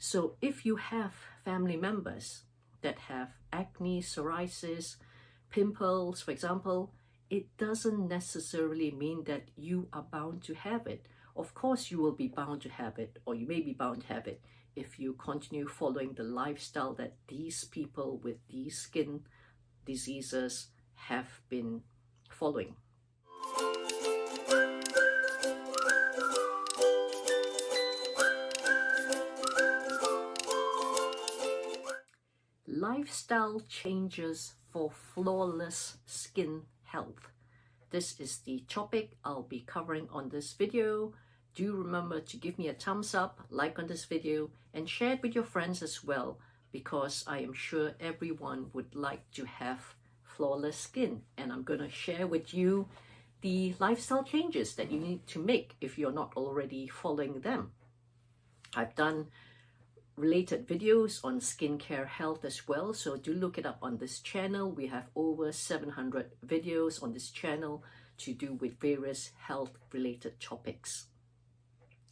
So if you have family members that have acne, psoriasis, pimples, for example, it doesn't necessarily mean that you are bound to have it. Of course, you will be bound to have it, or you may be bound to have it if you continue following the lifestyle that these people with these skin diseases have been following. Lifestyle changes for flawless skin health. This is the topic I'll be covering on this video. Do remember to give me a thumbs up, like on this video, and share it with your friends as well, because I am sure everyone would like to have flawless skin. And I'm going to share with you the lifestyle changes that you need to make if you're not already following them. I've done related videos on skincare health as well, so do look it up on this channel. We have over 700 videos on this channel to do with various health related topics.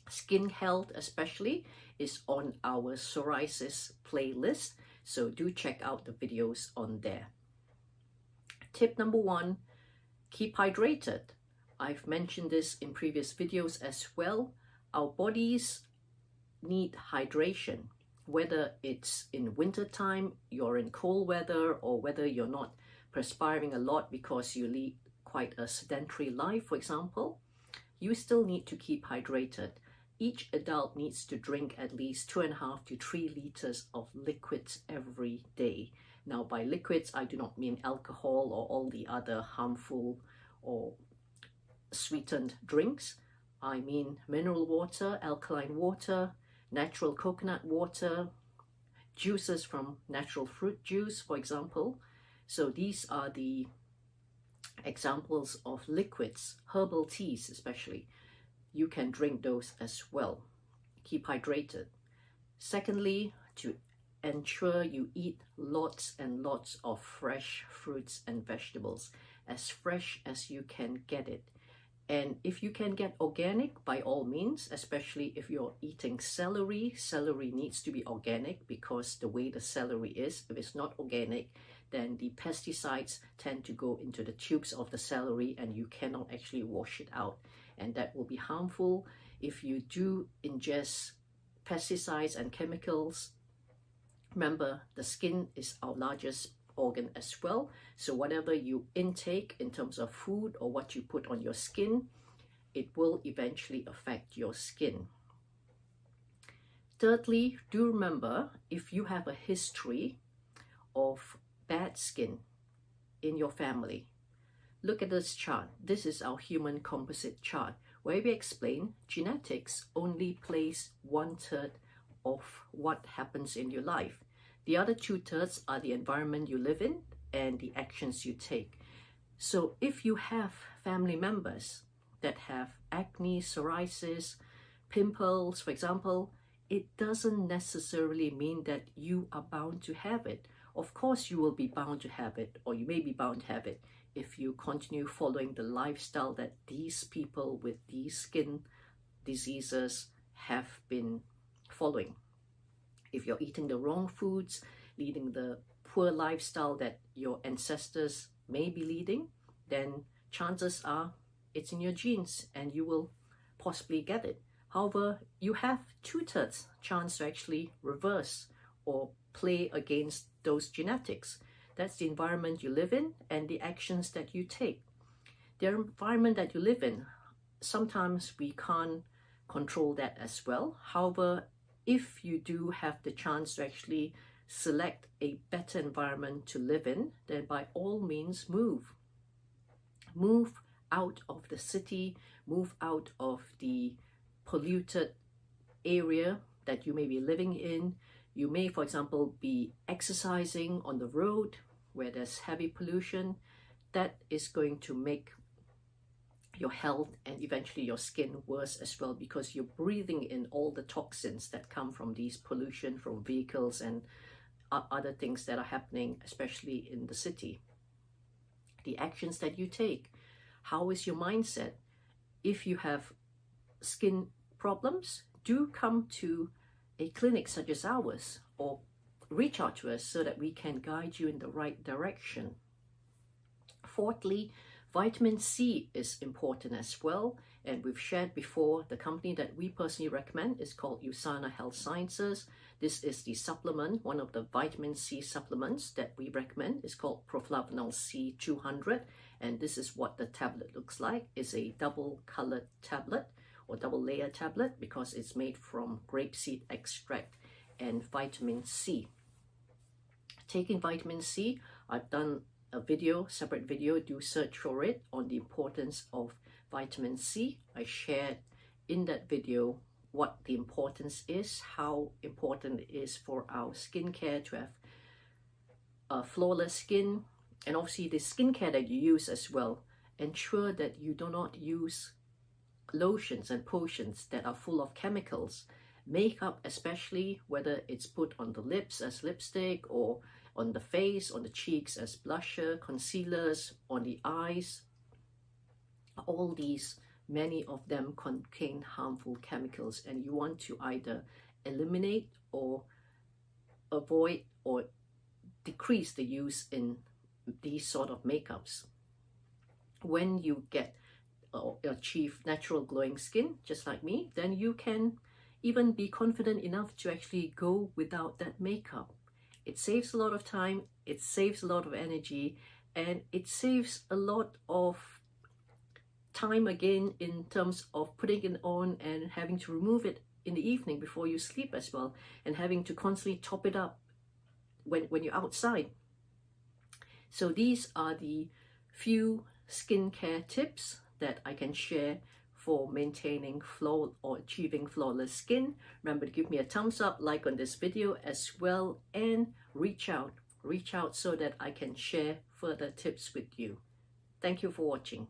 Skin health especially is on our psoriasis playlist, so do check out the videos on there. Tip number 1, keep hydrated. I've mentioned this in previous videos as well. Our bodies need hydration, whether it's in winter time, you're in cold weather, or whether you're not perspiring a lot because you lead quite a sedentary life, for example, you still need to keep hydrated. Each adult needs to drink at least 2.5 to 3 liters of liquids every day. Now, by liquids, I do not mean alcohol or all the other harmful or sweetened drinks. I mean mineral water, alkaline water, natural coconut water, juices from natural fruit juice, for example. So these are the examples of liquids, herbal teas especially. You can drink those as well. Keep hydrated. Secondly, to ensure you eat lots and lots of fresh fruits and vegetables, as fresh as you can get it. And if you can get organic, by all means, especially if you're eating celery. Celery needs to be organic because the way the celery is, if it's not organic, then the pesticides tend to go into the tubes of the celery and you cannot actually wash it out. And that will be harmful. If you do ingest pesticides and chemicals, remember the skin is our largest organ as well, so whatever you intake in terms of food or what you put on your skin, it will eventually affect your skin. Thirdly, do remember, if you have a history of bad skin in your family, look at this chart. This is our human composite chart, where we explain genetics only plays 1/3 of what happens in your life. The other 2/3 are the environment you live in and the actions you take. So if you have family members that have acne, psoriasis, pimples, for example, it doesn't necessarily mean that you are bound to have it. Of course, you will be bound to have it, or you may be bound to have it if you continue following the lifestyle that these people with these skin diseases have been following. If you're eating the wrong foods, leading the poor lifestyle that your ancestors may be leading, then chances are it's in your genes and you will possibly get it. However, you have 2/3 chance to actually reverse or play against those genetics. That's the environment you live in and the actions that you take. The environment that you live in, sometimes we can't control that as well. However, if you do have the chance to actually select a better environment to live in, then by all means move. Move out of the city, move out of the polluted area that you may be living in. You may, for example, be exercising on the road where there's heavy pollution. That is going to make your health and eventually your skin worse as well, because you're breathing in all the toxins that come from these pollution from vehicles and other things that are happening, especially in the city. The actions that you take, how is your mindset? If you have skin problems, do come to a clinic such as ours, or reach out to us so that we can guide you in the right direction. Fourthly, vitamin C is important as well, and we've shared before, the company that we personally recommend is called USANA Health Sciences. This is the supplement, one of the vitamin C supplements that we recommend is called Proflavanol C200, and this is what the tablet looks like. It's a double colored tablet or double layer tablet because it's made from grapeseed extract and vitamin C. Taking vitamin C, I've done a video, separate video, do search for it on the importance of vitamin C. I shared in that video what the importance is, how important it is for our skincare to have a flawless skin, and obviously the skincare that you use as well. Ensure that you do not use lotions and potions that are full of chemicals. Makeup especially, whether it's put on the lips as lipstick or on the face, on the cheeks as blusher, concealers, on the eyes, all these, many of them contain harmful chemicals, and you want to either eliminate or avoid or decrease the use in these sort of makeups. When you get or achieve natural glowing skin, just like me, then you can even be confident enough to actually go without that makeup. It saves a lot of time, it saves a lot of energy, and it saves a lot of time again in terms of putting it on and having to remove it in the evening before you sleep as well, and having to constantly top it up when you're outside. So these are the few skincare tips that I can share for maintaining or achieving flawless skin. Remember to give me a thumbs up, like on this video as well, and reach out so that I can share further tips with you. Thank you for watching.